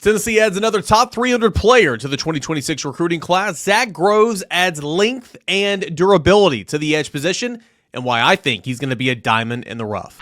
Tennessee adds another top 300 player to the 2026 recruiting class. Zach Groves adds length and durability to the edge position, and why I think he's going to be a diamond in the rough.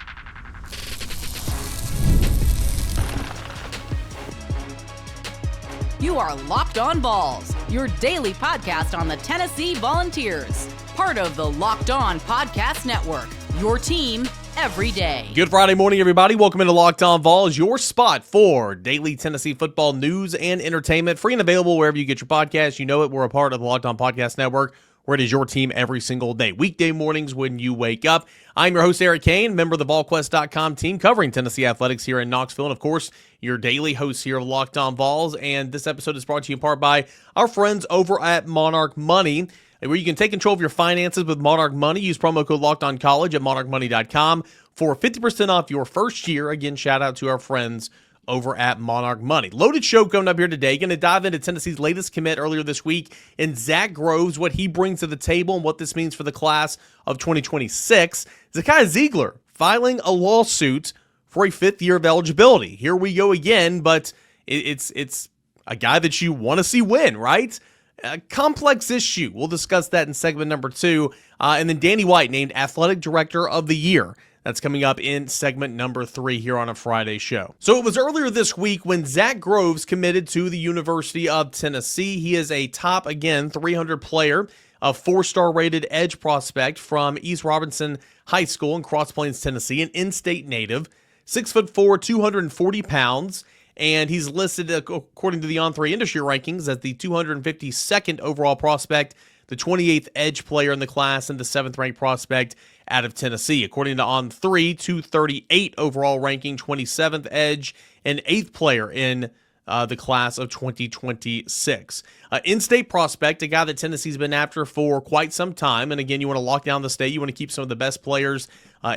You are Locked On Vols, your daily podcast on the Tennessee Volunteers. Part of the Locked On Podcast Network, your team every day. Good Friday morning, everybody. Welcome into Locked On Vols, your spot for daily Tennessee football news and entertainment. Free and available wherever you get your podcasts. You know it. We're a part of the Locked On Podcast Network, where it is your team every single day. Weekday mornings when you wake up. I'm your host, Eric Cain, member of the VolQuest.com team covering Tennessee athletics here in Knoxville. And, of course, your daily host here of Locked On Vols. And this episode is brought to you in part by our friends over at Monarch Money, where you can take control of your finances with Monarch Money. Use promo code LOCKEDONCollege at monarchmoney.com for 50% off your first year. Again, shout out to our friends over at Monarch Money. Loaded show coming up here today. Going to dive into Tennessee's latest commit earlier this week and Zach Groves, what he brings to the table and what this means for the class of 2026. Zakai Ziegler filing a lawsuit for a fifth year of eligibility. Here we go again, but it's a guy that you want to see win, right? A complex issue. We'll discuss that in segment number 2. And then Danny White named Athletic Director of the Year. That's coming up in segment number 3 here on a Friday show. So it was earlier this week when Zach Groves committed to the University of Tennessee. He is a top, again, 300 player, a 4-star rated edge prospect from East Robinson High School in Cross Plains, Tennessee, an in-state native, 6'4", 240 pounds. And he's listed, according to the On3 industry rankings, as the 252nd overall prospect, the 28th edge player in the class, and the 7th-ranked prospect out of Tennessee. According to On3, 238 overall ranking, 27th edge, and 8th player in the class of 2026. In-state prospect, a guy that Tennessee's been after for quite some time. And again, you want to lock down the state. You want to keep some of the best players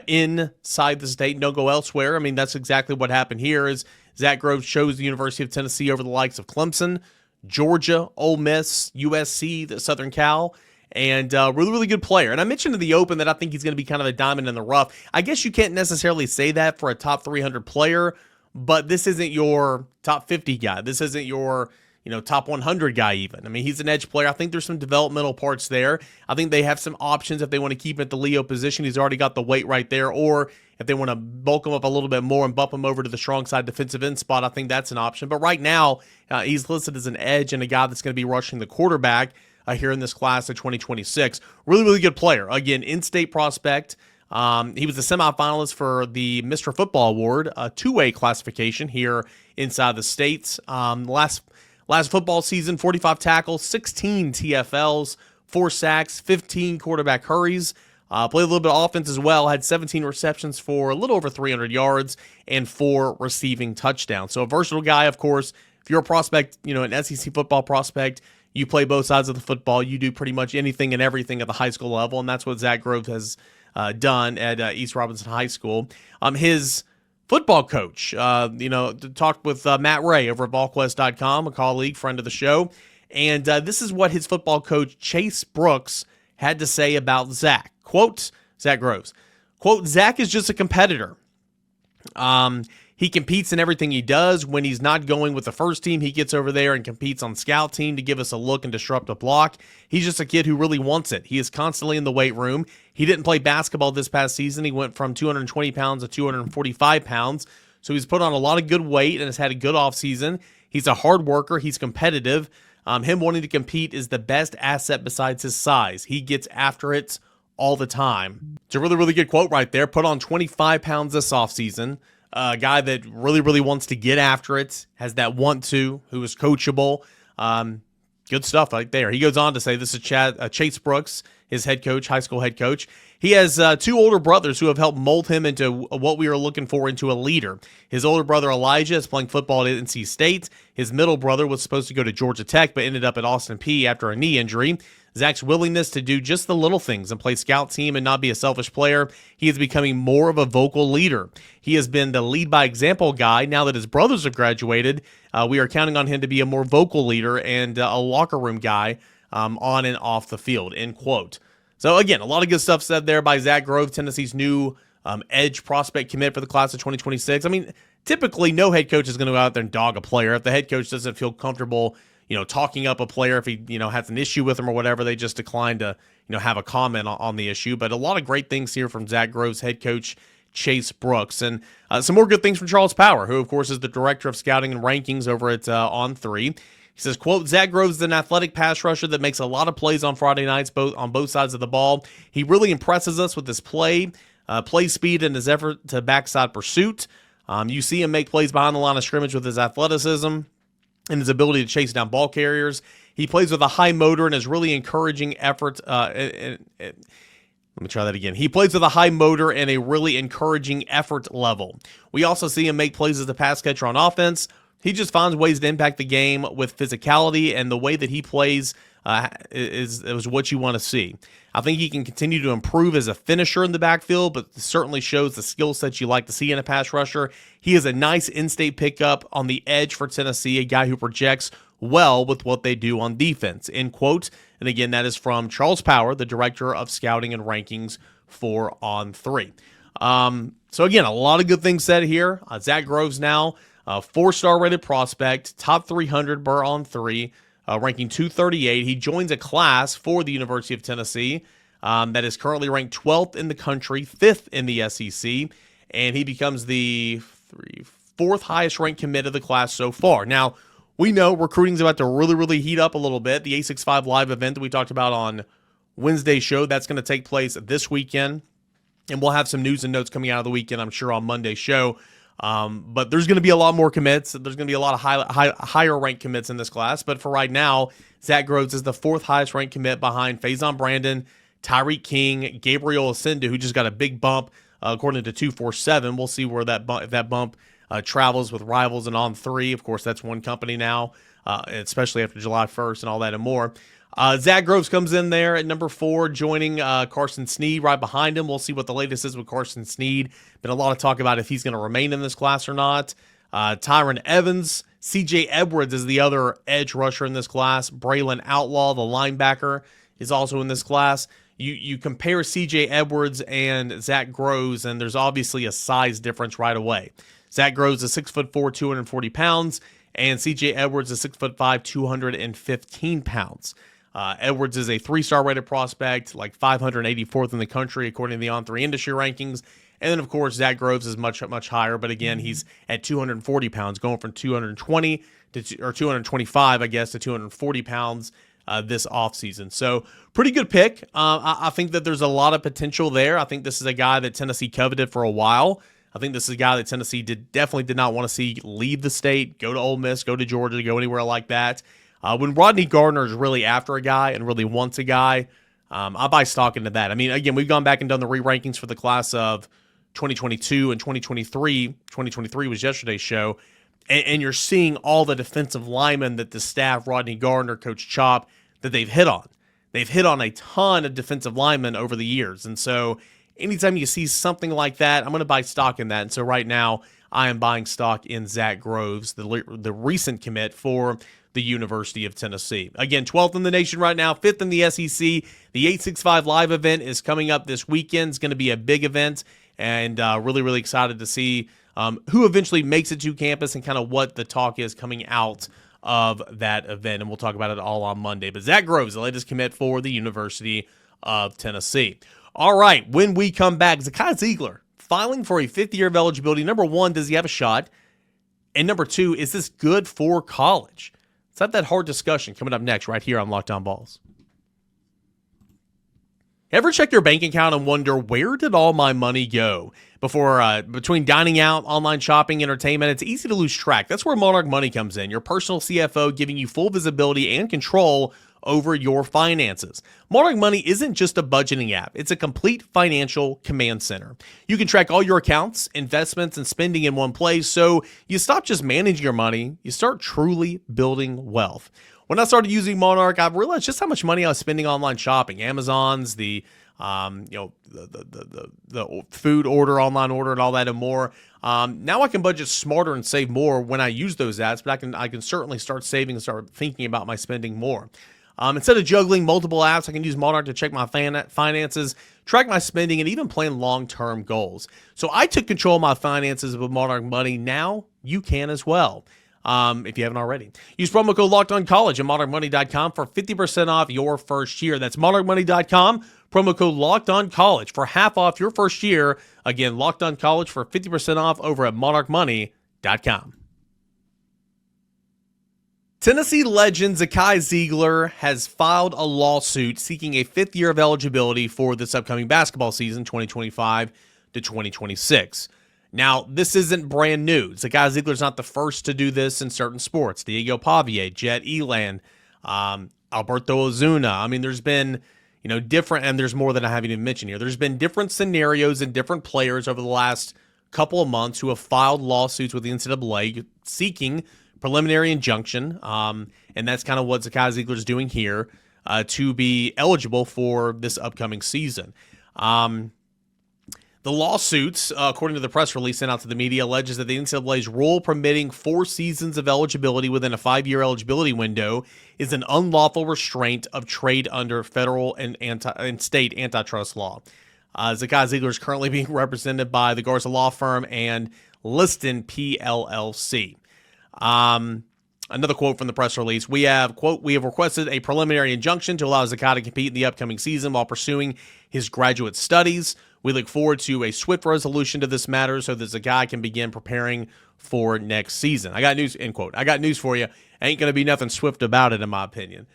inside the state. Don't go elsewhere. I mean, that's exactly what happened here. Is Zach Groves chose the University of Tennessee over the likes of Clemson, Georgia, Ole Miss, USC, Southern Cal, and really, really good player. And I mentioned in the open that I think he's going to be kind of a diamond in the rough. I guess you can't necessarily say that for a top 300 player, but this isn't your top 50 guy. This isn't your top 100 guy even. I mean, he's an edge player. I think there's some developmental parts there. I think they have some options if they want to keep him at the Leo position. He's already got the weight right there. Or if they want to bulk him up a little bit more and bump him over to the strong side defensive end spot, I think that's an option. But right now, he's listed as an edge and a guy that's going to be rushing the quarterback here in this class of 2026. Really, really good player. Again, in-state prospect. He was a semifinalist for the Mr. Football Award, a two-way classification here inside the States. Last football season, 45 tackles, 16 TFLs, 4 sacks, 15 quarterback hurries. Played a little bit of offense as well, had 17 receptions for a little over 300 yards and 4 receiving touchdowns. So a versatile guy, of course. If you're a prospect, an SEC football prospect, you play both sides of the football. You do pretty much anything and everything at the high school level, and that's what Zach Groves has done at East Robinson High School. His football coach, talked with Matt Ray over at VolQuest.com, a colleague, friend of the show, and this is what his football coach, Chase Brooks, had to say about Zach. Quote, Zach Groves, quote, Zach is just a competitor. He competes in everything he does. When he's not going with the first team, he gets over there and competes on scout team to give us a look and disrupt a block. He's just a kid who really wants it. He is constantly in the weight room. He didn't play basketball this past season. He went from 220 pounds to 245 pounds. So he's put on a lot of good weight and has had a good offseason. He's a hard worker. He's competitive. Him wanting to compete is the best asset besides his size. He gets after it all the time. It's a really, really good quote right there. Put on 25 pounds this offseason. A guy that really, really wants to get after it, has that want to, who is coachable. Good stuff right there. He goes on to say, this is Chase Brooks, his head coach, high school head coach. He has 2 older brothers who have helped mold him into what we are looking for, into a leader. His older brother, Elijah, is playing football at NC State. His middle brother was supposed to go to Georgia Tech, but ended up at Austin Peay after a knee injury. Zach's willingness to do just the little things and play scout team and not be a selfish player, he is becoming more of a vocal leader. He has been the lead by example guy. Now that his brothers have graduated, we are counting on him to be a more vocal leader and a locker room guy on and off the field, end quote. So again, a lot of good stuff said there by Zach Groves, Tennessee's new edge prospect commit for the class of 2026. I mean, typically no head coach is going to go out there and dog a player. If the head coach doesn't feel comfortable, talking up a player, if he, has an issue with him or whatever, they just decline to, have a comment on the issue. But a lot of great things here from Zach Groves, head coach Chase Brooks, and some more good things from Charles Power, who of course is the director of scouting and rankings over at On3. He says, quote, Zach Groves is an athletic pass rusher that makes a lot of plays on Friday nights, on both sides of the ball. He really impresses us with his play speed, and his effort to backside pursuit. You see him make plays behind the line of scrimmage with his athleticism and his ability to chase down ball carriers. He plays with a high motor and is really encouraging effort. Let me try that again. He plays with a high motor and a really encouraging effort level. We also see him make plays as a pass catcher on offense. He just finds ways to impact the game with physicality, and the way that he plays is what you want to see. I think he can continue to improve as a finisher in the backfield, but certainly shows the skill sets you like to see in a pass rusher. He is a nice in-state pickup on the edge for Tennessee, a guy who projects well with what they do on defense, end quote. And again, that is from Charles Power, the director of scouting and rankings for On3. So again, a lot of good things said here. Zach Groves now, 4-star rated prospect, top 300 per On3, ranking 238. He joins a class for the University of Tennessee that is currently ranked 12th in the country, 5th in the SEC, and he becomes the 4th highest ranked commit of the class so far. Now, we know recruiting's about to really heat up a little bit. The 865 Live event that we talked about on Wednesday's show, that's going to take place this weekend, and we'll have some news and notes coming out of the weekend, I'm sure, on Monday's show. But there's going to be a lot more commits. There's going to be a lot of higher ranked commits in this class. But for right now, Zach Groves is the 4th highest ranked commit behind Faison Brandon, Tyreek King, Gabriel Ascendu, who just got a big bump according to 247. We'll see where that bump travels with Rivals and On3. Of course, that's one company now, especially after July 1st and all that and more. Zach Groves comes in there at number 4, joining Carson Snead right behind him. We'll see what the latest is with Carson Snead. Been a lot of talk about if he's going to remain in this class or not. Tyron Evans, C.J. Edwards is the other edge rusher in this class. Braylon Outlaw, the linebacker, is also in this class. You compare C.J. Edwards and Zach Groves, and there's obviously a size difference right away. Zach Groves is 6'4", 240 pounds, and C.J. Edwards is 6'5", 215 pounds. Edwards is a 3-star rated prospect, like 584th in the country, according to the On3 industry rankings. And then, of course, Zach Groves is much higher, but again, he's at 240 pounds, going from 220 or 225, I guess, to 240 pounds this offseason. So, pretty good pick. I think that there's a lot of potential there. I think this is a guy that Tennessee coveted for a while. I think this is a guy that Tennessee definitely did not want to see leave the state, go to Ole Miss, go to Georgia, go anywhere like that. When Rodney Gardner is really after a guy and really wants a guy, I buy stock into that. I mean, again, we've gone back and done the re-rankings for the class of 2022 and 2023. 2023 was yesterday's show. And you're seeing all the defensive linemen that the staff, Rodney Gardner, Coach Chop, that they've hit on. They've hit on a ton of defensive linemen over the years. And so anytime you see something like that, I'm going to buy stock in that. And so right now, I am buying stock in Zach Groves, the recent commit for the University of Tennessee. Again, 12th in the nation right now, 5th in the SEC. The 865 Live event is coming up this weekend. It's going to be a big event, and really excited to see who eventually makes it to campus and kind of what the talk is coming out of that event, and we'll talk about it all on Monday. But Zach Groves, the latest commit for the University of Tennessee. All right, when we come back, Zakai Ziegler filing for a 5th year of eligibility. Number 1, does he have a shot? And number 2, is this good for college? It's not that hard discussion coming up next right here on Locked On Vols. Ever check your bank account and wonder, where did all my money go? Between dining out, online shopping, entertainment, it's easy to lose track. That's where Monarch Money comes in, your personal CFO giving you full visibility and control over your finances. Monarch Money isn't just a budgeting app. It's a complete financial command center. You can track all your accounts, investments, and spending in one place, so you stop just managing your money, you start truly building wealth. When I started using Monarch, I realized just how much money I was spending online shopping. Amazon's, the food order, online order, and all that and more. Now I can budget smarter and save more when I use those apps, but I can certainly start saving and start thinking about my spending more. Instead of juggling multiple apps, I can use Monarch to check my finances, track my spending, and even plan long-term goals. So I took control of my finances with Monarch Money. Now you can as well. If you haven't already. Use promo code LOCKEDONCollege at monarchmoney.com for 50% off your first year. That's monarchmoney.com, promo code LOCKEDONCollege for half off your first year. Again, LOCKEDONCollege for 50% off over at monarchmoney.com. Tennessee legend Zakai Ziegler has filed a lawsuit seeking a fifth year of eligibility for this upcoming basketball season, 2025 to 2026. Now, this isn't brand new. Zakai Ziegler's not the first to do this in certain sports. Diego Pavie, Jet Eland, Alberto Ozuna. I mean, there's been, different, and there's more than I haven't even mentioned here. There's been different scenarios and different players over the last couple of months who have filed lawsuits with the NCAA seeking preliminary injunction, and that's kind of what Zakai Ziegler's doing here to be eligible for this upcoming season. The lawsuits, according to the press release sent out to the media, alleges that the NCAA's rule permitting 4 seasons of eligibility within a 5-year eligibility window is an unlawful restraint of trade under federal and state antitrust law. Zakai Ziegler is currently being represented by the Garza Law Firm and Liston PLLC. Another quote from the press release, we have requested a preliminary injunction to allow Zakai to compete in the upcoming season while pursuing his graduate studies. We look forward to a swift resolution to this matter so that Zakai can begin preparing for next season. I got news, end quote. I got news for you. Ain't going to be nothing swift about it, in my opinion.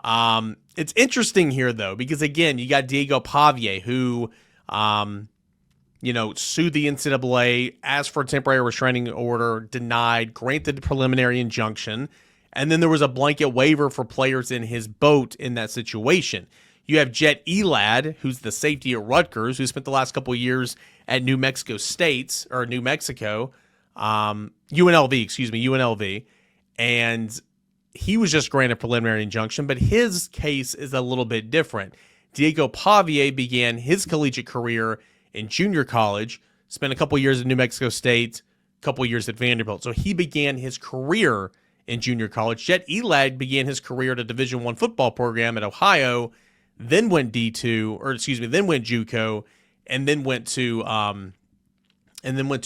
It's interesting here, though, because, again, you got Diego Pavie, who, sued the NCAA, asked for a temporary restraining order, denied, granted preliminary injunction, and then there was a blanket waiver for players in his boat in that situation. You have Jet Eland, who's the safety at Rutgers, who spent the last couple of years at New Mexico, UNLV, and he was just granted preliminary injunction, but his case is a little bit different. Diego Pavie began his collegiate career in junior college, spent a couple years at New Mexico State, a couple years at Vanderbilt. So he began his career in junior college. Jet Eland began his career at a Division I football program at Ohio, then went then went JUCO, and then went to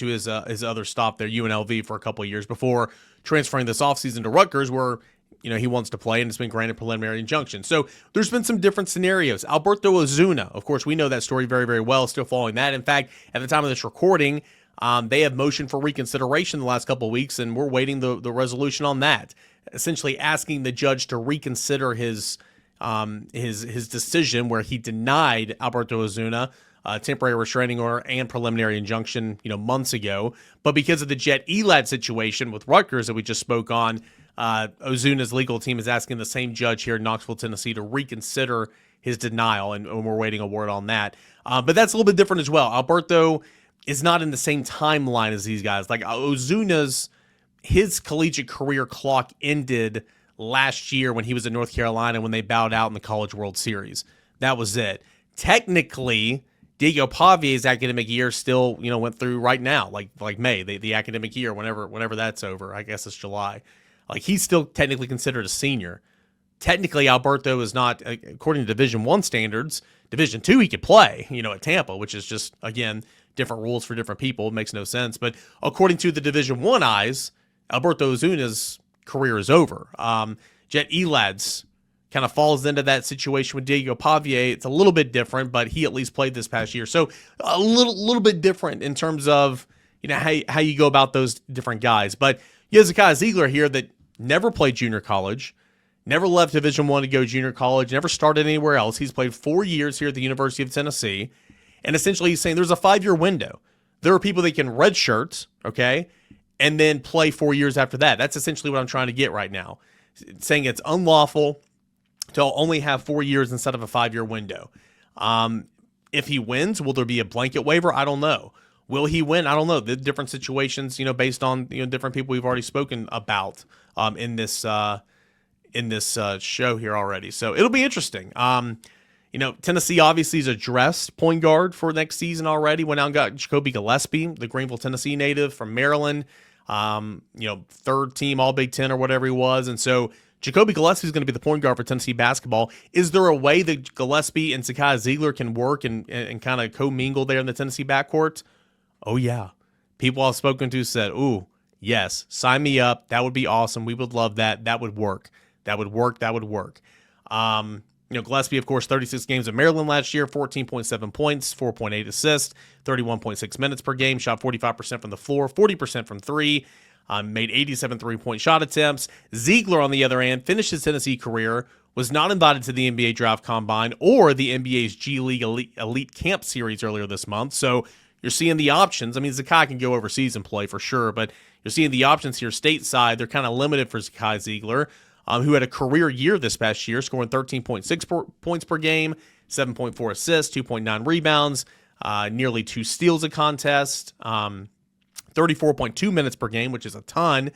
his other stop there, UNLV, for a couple of years before transferring this offseason to Rutgers, where he wants to play and has been granted preliminary injunction. So there's been some different scenarios. Alberto Ozuna, of course, we know that story very, very well, still following that. In fact, at the time of this recording, they have motioned for reconsideration the last couple of weeks, and we're waiting the resolution on that, essentially asking the judge to reconsider his decision where he denied Alberto Ozuna temporary restraining order and preliminary injunction, months ago. But because of the Jet Eland situation with Rutgers that we just spoke on, Ozuna's legal team is asking the same judge here in Knoxville, Tennessee, to reconsider his denial, and we're waiting a word on that. But that's a little bit different as well. Alberto is not in the same timeline as these guys. Like his collegiate career clock ended last year when he was at North Carolina when they bowed out in the College World Series. That was it. Technically, Diego Pavie's academic year still, went through right now, like May, the academic year, whenever that's over. I guess it's July. Like, he's still technically considered a senior. Technically, Alberto is not, according to Division I standards. Division II, he could play, at Tampa, which is just, again, different rules for different people. It makes no sense. But according to the Division I eyes, Alberto Ozuna's career is over. Jet Eland's kind of falls into that situation with Diego Pavie. It's a little bit different, but he at least played this past year. So a little bit different in terms of, how you go about those different guys. But you have Zakai Ziegler here that never played junior college, never left Division I to go junior college, never started anywhere else. He's played 4 years here at the University of Tennessee. And essentially he's saying there's a 5-year window. There are people that can redshirt, okay, and then play 4 years after that. That's essentially what I'm trying to get right now. It's saying it's unlawful to only have 4 years instead of a 5-year window. If he wins, will there be a blanket waiver? I don't know. Will he win? I don't know. The different situations, based on different people we've already spoken about in this show here already. So it'll be interesting. Tennessee obviously is addressed point guard for next season already. Went out and got Jacoby Gillespie, the Greenville, Tennessee native from Maryland. Third team All Big Ten or whatever he was. And so Jacoby Gillespie is going to be the point guard for Tennessee basketball. Is there a way that Gillespie and Zakai Ziegler can work and kind of commingle there in the Tennessee backcourt? Oh, yeah. People I've spoken to said, ooh, yes, sign me up. That would be awesome. We would love that. That would work. That would work. That would work. Gillespie, of course, 36 games at Maryland last year, 14.7 points, 4.8 assists, 31.6 minutes per game, shot 45% from the floor, 40% from three, made 87 three-point shot attempts. Ziegler, on the other hand, finished his Tennessee career, was not invited to the NBA Draft Combine or the NBA's G League Elite Camp Series earlier this month. So you're seeing the options. I mean, Zakai can go overseas and play for sure, but you're seeing the options here stateside. They're kind of limited for Zakai Ziegler, who had a career year this past year, scoring 13.6 points per game, 7.4 assists, 2.9 rebounds, nearly 2 steals a contest, 34.2 minutes per game, which is a ton,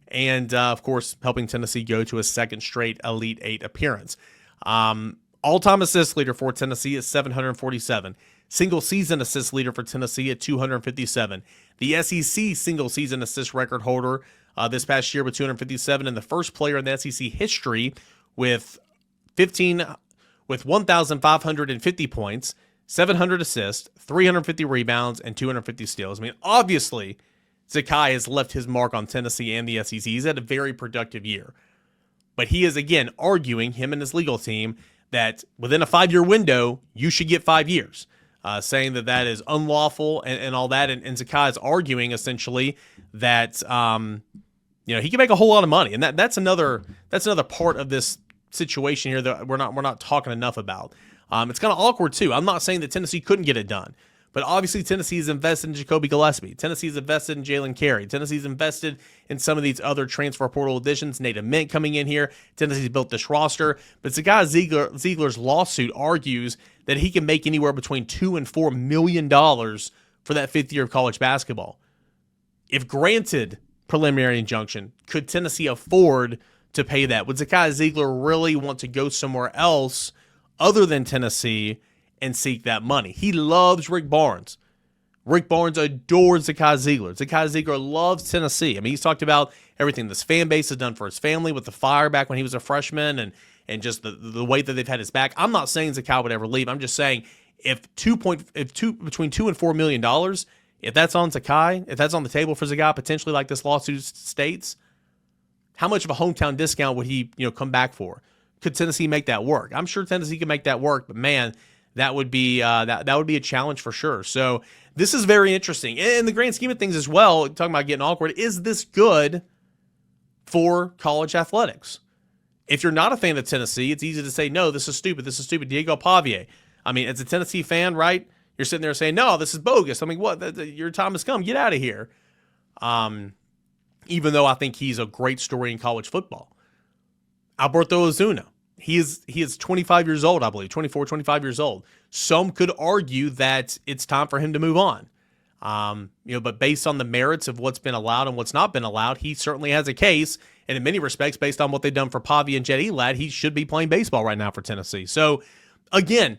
and, of course, helping Tennessee go to a second straight Elite Eight appearance. All-time assist leader for Tennessee is 747. Single-season assist leader for Tennessee at 257. The SEC single-season assist record holder this past year with 257, and the first player in the SEC history with 1,550 points, 700 assists, 350 rebounds, and 250 steals. I mean, obviously, Zakai has left his mark on Tennessee and the SEC. He's had a very productive year. But he is, again, arguing, him and his legal team, that within a 5-year window, you should get 5 years, saying that is unlawful and all that. And Zakai is arguing, essentially, that he can make a whole lot of money. And that's another part of this situation here that we're not talking enough about. It's kind of awkward, too. I'm not saying that Tennessee couldn't get it done. But obviously, Tennessee's invested in Jacoby Gillespie. Tennessee's invested in Jalen Carey. Tennessee's invested in some of these other transfer portal additions. Nate Mint coming in here. Tennessee's built this roster. But Zakai Ziegler's lawsuit argues that he can make anywhere between $2 and $4 million for that 5th year of college basketball. If granted preliminary injunction, could Tennessee afford to pay that? Would Zakai Ziegler really want to go somewhere else other than Tennessee and seek that money? He loves Rick Barnes. Rick Barnes adores Zakai Ziegler. Zakai Ziegler loves Tennessee. I mean, he's talked about everything this fan base has done for his family with the Fire back when he was a freshman and just the way that they've had his back. I'm not saying Zakai would ever leave. I'm just saying between $2 and $4 million, if that's on Zakai, if that's on the table for Zakai, potentially like this lawsuit states, how much of a hometown discount would he come back for? Could Tennessee make that work? I'm sure Tennessee can make that work, but man, that would be that would be a challenge for sure. So this is very interesting. In the grand scheme of things as well, talking about getting awkward, is this good for college athletics? If you're not a fan of Tennessee, it's easy to say, no, this is stupid. This is stupid. Diego Pavia. I mean, as a Tennessee fan, right, you're sitting there saying, no, this is bogus. I mean, what? Your time has come. Get out of here. Even though I think he's a great story in college football. Alberto Ozuna. He is 25 years old, I believe, 24, 25 years old. Some could argue that it's time for him to move on. But based on the merits of what's been allowed and what's not been allowed, he certainly has a case. And in many respects, based on what they've done for Pavia and Jet Elad, he should be playing baseball right now for Tennessee. So, again,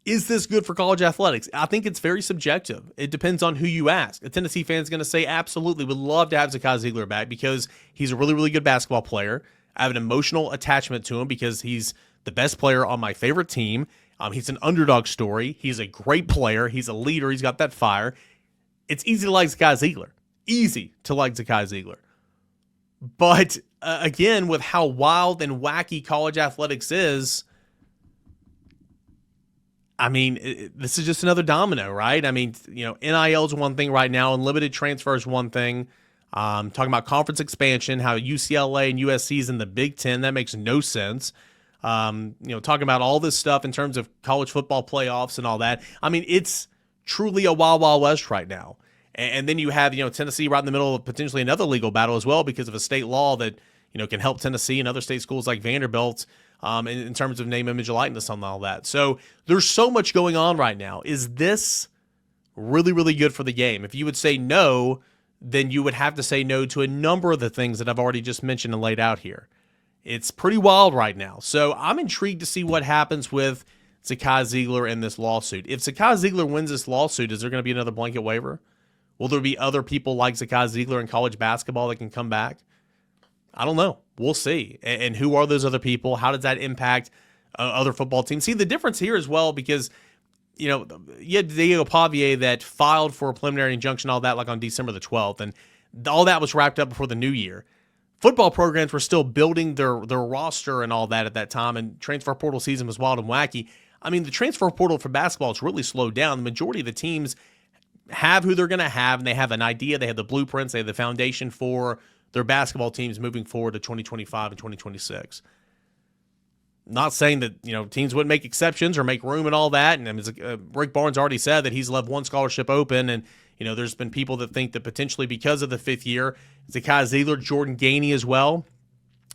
is this good for college athletics? I think it's very subjective. It depends on who you ask. A Tennessee fan is going to say, absolutely, would love to have Zakai Ziegler back because he's a really, really good basketball player. I have an emotional attachment to him because he's the best player on my favorite team. He's an underdog story. He's a great player. He's a leader. He's got that fire. It's easy to like Zakai Ziegler. Easy to like Zakai Ziegler. But, again, with how wild and wacky college athletics is, I mean, this is just another domino, right? I mean, NIL is one thing right now, and limited transfer is one thing. Talking about conference expansion, how UCLA and USC is in the Big Ten, that makes no sense. Talking about all this stuff in terms of college football playoffs and all that. I mean, it's truly a wild, wild west right now. And then you have, Tennessee right in the middle of potentially another legal battle as well because of a state law that, can help Tennessee and other state schools like Vanderbilt in terms of name, image, and likeness and all that. So there's so much going on right now. Is this really, really good for the game? If you would say no, then you would have to say no to a number of the things that I've already just mentioned and laid out here. It's pretty wild right now. So I'm intrigued to see what happens with Zakai Ziegler in this lawsuit. If Zakai Ziegler wins this lawsuit, is there going to be another blanket waiver? Will there be other people like Zakai Ziegler in college basketball that can come back? I don't know. we'll see. And who are those other people? How does that impact other football teams? See, the difference here as well, because you had Diego Pavier that filed for a preliminary injunction, all that, like on December the 12th, and all that was wrapped up before the new year. Football programs were still building their roster and all that at that time, and transfer portal season was wild and wacky. I mean, the transfer portal for basketball has really slowed down. The majority of the teams have who they're going to have, and they have an idea. They have the blueprints. They have the foundation for their basketball teams moving forward to 2025 and 2026. Not saying that teams wouldn't make exceptions or make room and all that. And I mean, Rick Barnes already said that he's left one scholarship open, and there's been people that think that potentially because of the fifth year, Zakai Ziegler, Jordan Gainey as well,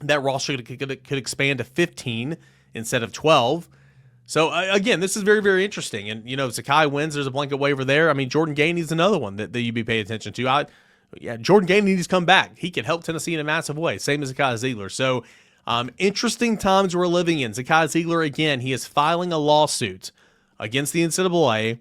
that roster could expand to 15 instead of 12. So again, this is very, very interesting. And if Zakai wins, there's a blanket waiver there. I mean, Jordan Gainey's another one that you'd be paying attention to. Jordan Gainey needs to come back. He could help Tennessee in a massive way, same as Zakai Ziegler. So interesting times we're living in. Zakai Ziegler, again, he is filing a lawsuit against the NCAA,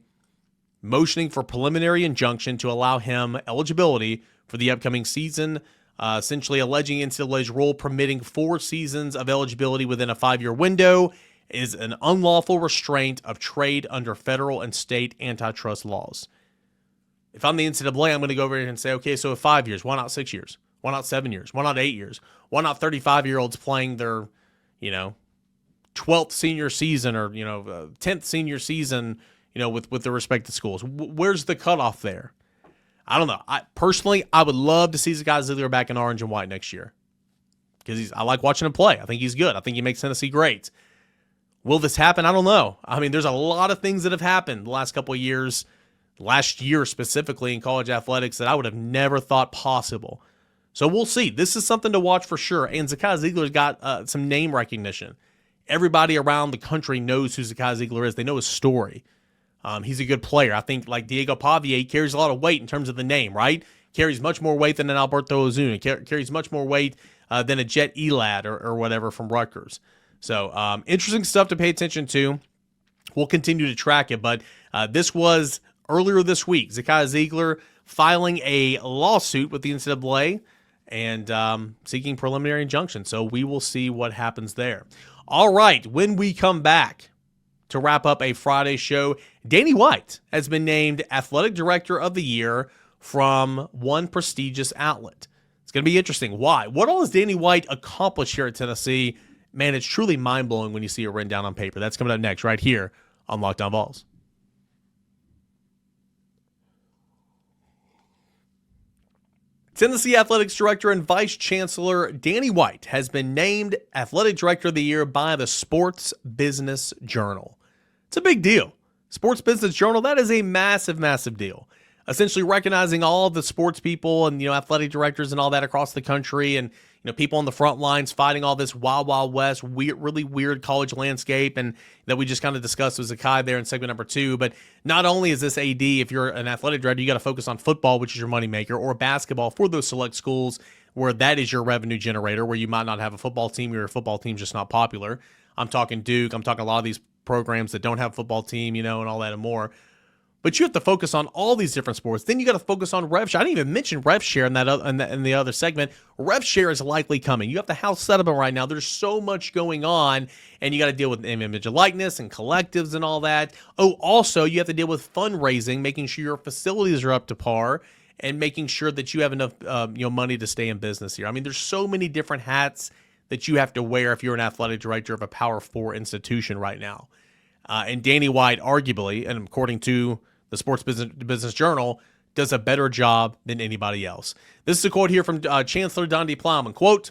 motioning for preliminary injunction to allow him eligibility for the upcoming season, essentially alleging NCAA's rule permitting 4 seasons of eligibility within a 5-year window is an unlawful restraint of trade under federal and state antitrust laws. If I'm the NCAA, I'm going to go over here and say, okay, so 5 years, why not 6 years? Why not 7 years? Why not 8 years? Why not 35-year-olds playing their, 12th senior season or, 10th senior season, with the respective schools? Where's the cutoff there? I don't know. I would love to see Zakai Ziegler back in orange and white next year because I like watching him play. I think he's good. I think he makes Tennessee great. Will this happen? I don't know. I mean, there's a lot of things that have happened the last couple of years, last year specifically in college athletics, that I would have never thought possible. So we'll see. This is something to watch for sure. And Zakai Ziegler's got some name recognition. Everybody around the country knows who Zakai Ziegler is. They know his story. He's a good player. I think like Diego Pavier carries a lot of weight in terms of the name, right? Carries much more weight than an Alberto Ozuna. Carries much more weight than a Jet Elad or whatever from Rutgers. So interesting stuff to pay attention to. We'll continue to track it. But this was earlier this week. Zakai Ziegler filing a lawsuit with the NCAA and seeking preliminary injunction. So we will see what happens there. All right, when we come back to wrap up a Friday show, Danny White has been named Athletic Director of the Year from one prestigious outlet. It's going to be interesting. Why? What all has Danny White accomplished here at Tennessee? Man, it's truly mind-blowing when you see it written down on paper. That's coming up next right here on Locked On Vols. Tennessee Athletics Director and Vice Chancellor Danny White has been named Athletic Director of the Year by the Sports Business Journal. It's a big deal. Sports Business Journal, that is a massive, massive deal. Essentially recognizing all the sports people and, athletic directors and all that across the country and, people on the front lines fighting all this wild, wild west, really weird college landscape, and that we just kind of discussed with Zakai there in segment number 2. But not only is this AD, if you're an athletic director, you got to focus on football, which is your moneymaker, or basketball for those select schools where that is your revenue generator, where you might not have a football team, or your football team's just not popular. I'm talking Duke. I'm talking a lot of these programs that don't have a football team, and all that and more. But you have to focus on all these different sports. Then you got to focus on Rev Share. I didn't even mention Rev Share in the other segment. Rev Share is likely coming. You have the house set up right now. There's so much going on, and you got to deal with image and likeness and collectives and all that. Oh, also you have to deal with fundraising, making sure your facilities are up to par, and making sure that you have enough money to stay in business here. I mean, there's so many different hats that you have to wear if you're an athletic director of a Power 4 institution right now. And Danny White, arguably, and according to the Sports Business Journal, does a better job than anybody else. This is a quote here from Chancellor Donde Plowman. Quote,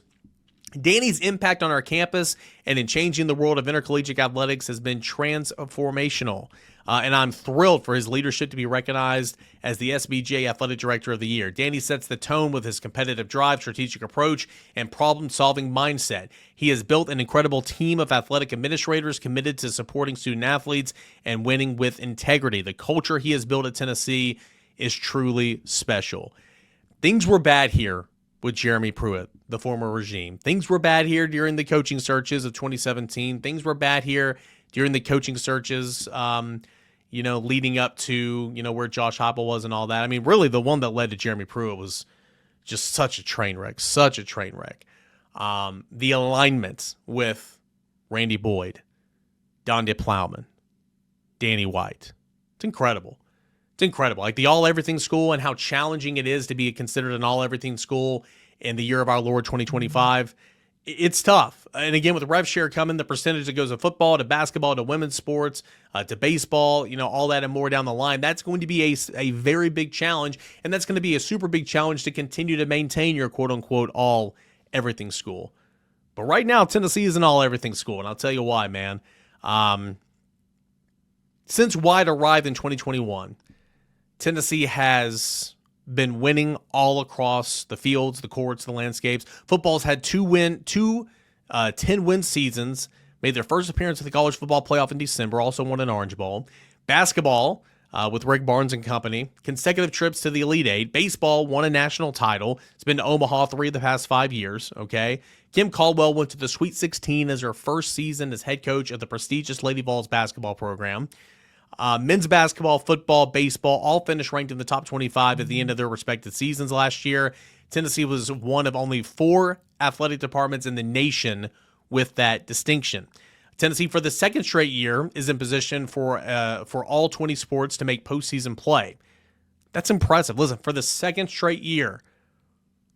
Danny's impact on our campus and in changing the world of intercollegiate athletics has been transformational. And I'm thrilled for his leadership to be recognized as the SBJ Athletic Director of the Year. Danny sets the tone with his competitive drive, strategic approach, and problem-solving mindset. He has built an incredible team of athletic administrators committed to supporting student athletes and winning with integrity. The culture he has built at Tennessee is truly special. Things were bad here with Jeremy Pruitt, the former regime. Things were bad here during the coaching searches of 2017. Things were bad here during the coaching searches, leading up to, where Josh Heupel was and all that. I mean, really, the one that led to Jeremy Pruitt was just such a train wreck. The alignment with Randy Boyd, Donde Plowman, Danny White. It's incredible. It's incredible. Like the all-everything school and how challenging it is to be considered an all-everything school in the year of our Lord 2025. It's tough. And again, with the Rev Share coming, the percentage that goes to football, to basketball, to women's sports, to baseball, all that and more down the line, that's going to be a very big challenge. And that's going to be a super big challenge to continue to maintain your quote-unquote all-everything school. But right now, Tennessee is an all-everything school, and I'll tell you why, man. Since White arrived in 2021, Tennessee has been winning all across the fields, the courts, the landscapes. Football's had two 10-win seasons, made their first appearance at the college football playoff in December, also won an Orange Bowl. Basketball, with Rick Barnes and company, consecutive trips to the Elite Eight. Baseball won a national title. It's been to Omaha 3 of the past 5 years, okay? Kim Caldwell went to the Sweet 16 as her first season as head coach of the prestigious Lady Vols basketball program. Men's basketball, football, baseball, all finished ranked in the top 25 at the end of their respective seasons last year. Tennessee was one of only 4 athletic departments in the nation with that distinction. Tennessee, for the second straight year, is in position for all 20 sports to make postseason play. That's impressive. Listen, for the second straight year,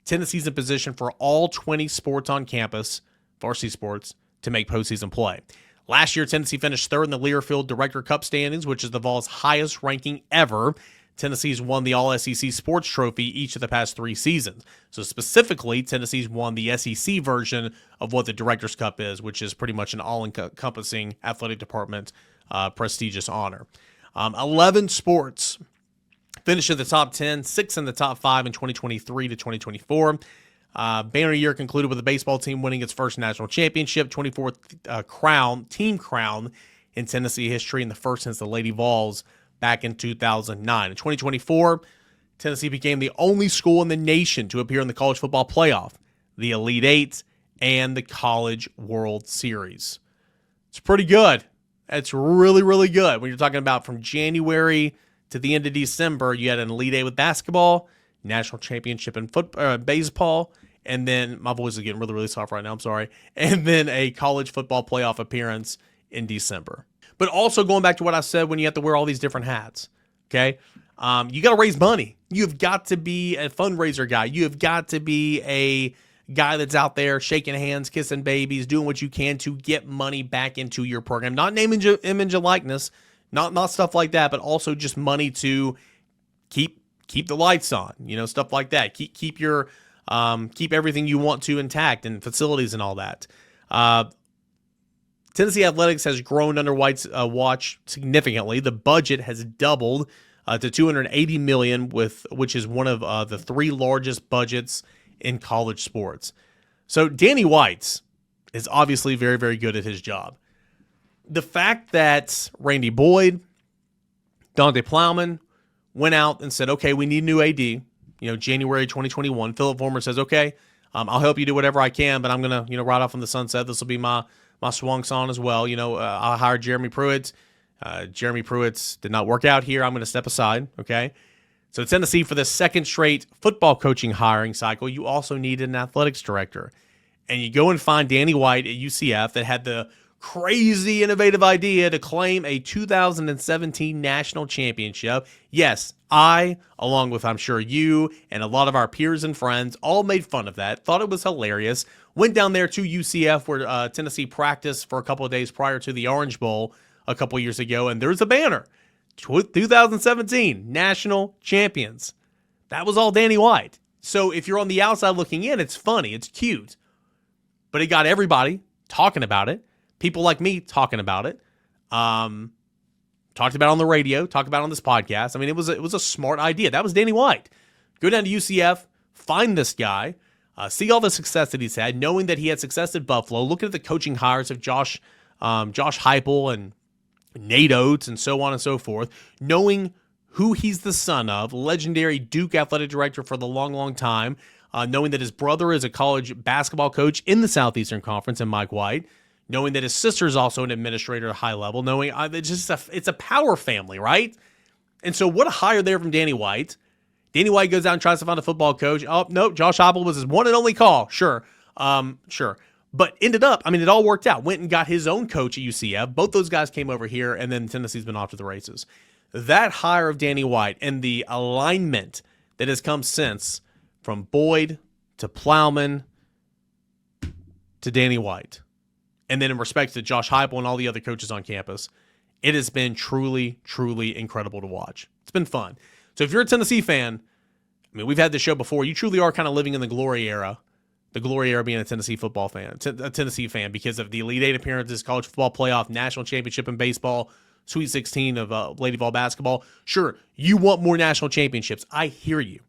Tennessee's in position for all 20 sports on campus, varsity sports, to make postseason play. Last year, Tennessee finished third in the Learfield Director Cup standings, which is the Vols' highest ranking ever. Tennessee's won the All-SEC Sports Trophy each of the past 3 seasons. So specifically, Tennessee's won the SEC version of what the Director's Cup is, which is pretty much an all-encompassing athletic department prestigious honor. 11 sports finished in the top 10, 6 in the top 5 in 2023 to 2024. Banner year concluded with the baseball team winning its first national championship, 24th team crown in Tennessee history, and the first since the Lady Vols back in 2009. In 2024, Tennessee became the only school in the nation to appear in the college football playoff, the Elite Eight, and the College World Series. It's pretty good. It's really, really good. When you're talking about from January to the end of December, you had an Elite Eight with basketball, national championship in baseball, and then my voice is getting really, really soft right now. I'm sorry. And then a college football playoff appearance in December. But also going back to what I said when you have to wear all these different hats, okay? You got to raise money. You've got to be a fundraiser guy. You have got to be a guy that's out there shaking hands, kissing babies, doing what you can to get money back into your program. Not name, image, and likeness, not stuff like that, but also just money to keep the lights on, stuff like that. Keep everything you want to intact and facilities and all that. Tennessee athletics has grown under White's watch significantly. The budget has doubled to $280 million, which is one of the 3 largest budgets in college sports. So Danny White is obviously very, very good at his job. The fact that Randy Boyd, Donde Plowman went out and said, okay, we need a new AD, January 2021. Philip Former says, okay, I'll help you do whatever I can, but I'm going to, ride off on the sunset. This will be my swan song as well. I hired Jeremy Pruitt. Jeremy Pruitt did not work out here. I'm going to step aside, okay? So Tennessee, for the second straight football coaching hiring cycle, you also need an athletics director. And you go and find Danny White at UCF that had the crazy innovative idea to claim a 2017 national championship. Yes, I, along with I'm sure you and a lot of our peers and friends, all made fun of that, thought it was hilarious, went down there to UCF where Tennessee practiced for a couple of days prior to the Orange Bowl a couple years ago, and there's a banner, 2017 national champions. That was all Danny White. So if you're on the outside looking in, it's funny, it's cute, but it got everybody talking about it. People like me talking about it, talked about it on the radio, talked about it on this podcast. I mean, it was a smart idea. That was Danny White. Go down to UCF, find this guy, see all the success that he's had, knowing that he had success at Buffalo. Look at the coaching hires of Josh Heupel and Nate Oates and so on and so forth, knowing who he's the son of, legendary Duke athletic director for the long, long time, knowing that his brother is a college basketball coach in the Southeastern Conference, and Mike White, knowing that his sister is also an administrator at a high level, knowing it's a power family, right? And so what a hire there from Danny White. Danny White goes out and tries to find a football coach. Oh, no, Josh Heupel was his one and only call. Sure. Sure. But ended up, I mean, it all worked out. Went and got his own coach at UCF. Both those guys came over here, and then Tennessee's been off to the races. That hire of Danny White and the alignment that has come since, from Boyd to Plowman to Danny White, and then in respect to Josh Heupel and all the other coaches on campus, it has been truly, truly incredible to watch. It's been fun. So if you're a Tennessee fan, I mean, we've had this show before. You truly are kind of living in the glory era. The glory era being a Tennessee football fan, a Tennessee fan, because of the Elite Eight appearances, college football playoff, national championship in baseball, Sweet 16 of Lady Vol basketball. Sure, you want more national championships. I hear you.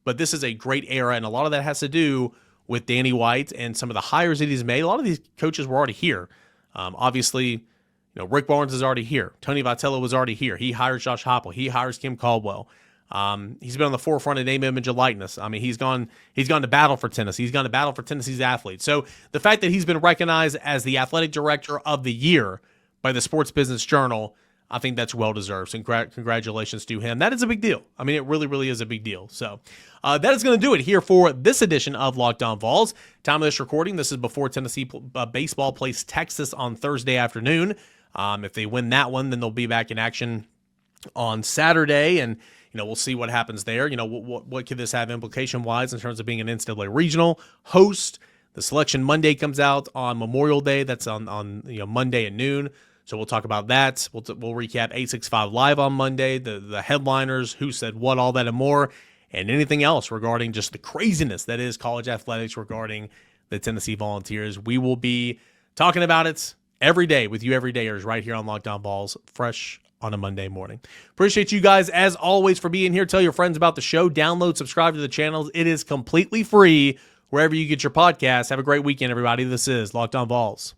But this is a great era, and a lot of that has to do with Danny White and some of the hires that he's made. A lot of these coaches were already here. Obviously, Rick Barnes is already here. Tony Vitello was already here. He hires Josh Heupel. He hires Kim Caldwell. He's been on the forefront of name, image, and likeness. I mean, he's gone to battle for Tennessee. He's gone to battle for Tennessee's athletes. So the fact that he's been recognized as the athletic director of the year by the Sports Business Journal, I think that's well-deserved. So congratulations to him. That is a big deal. I mean, it really, really is a big deal. So that is going to do it here for this edition of Locked On Vols. Time of this recording, this is before Tennessee baseball plays Texas on Thursday afternoon. If they win that one, then they'll be back in action on Saturday, and we'll see what happens there. What could this have implication-wise in terms of being an NCAA regional host? The selection Monday comes out on Memorial Day. That's on Monday at noon. So we'll talk about that. We'll recap 865 Live on Monday, the headliners, who said what, all that and more, and anything else regarding just the craziness that is college athletics regarding the Tennessee Volunteers. We will be talking about it every day with you everydayers right here on Locked On Vols, fresh on a Monday morning. Appreciate you guys, as always, for being here. Tell your friends about the show. Download, subscribe to the channels. It is completely free wherever you get your podcasts. Have a great weekend, everybody. This is Locked On Vols.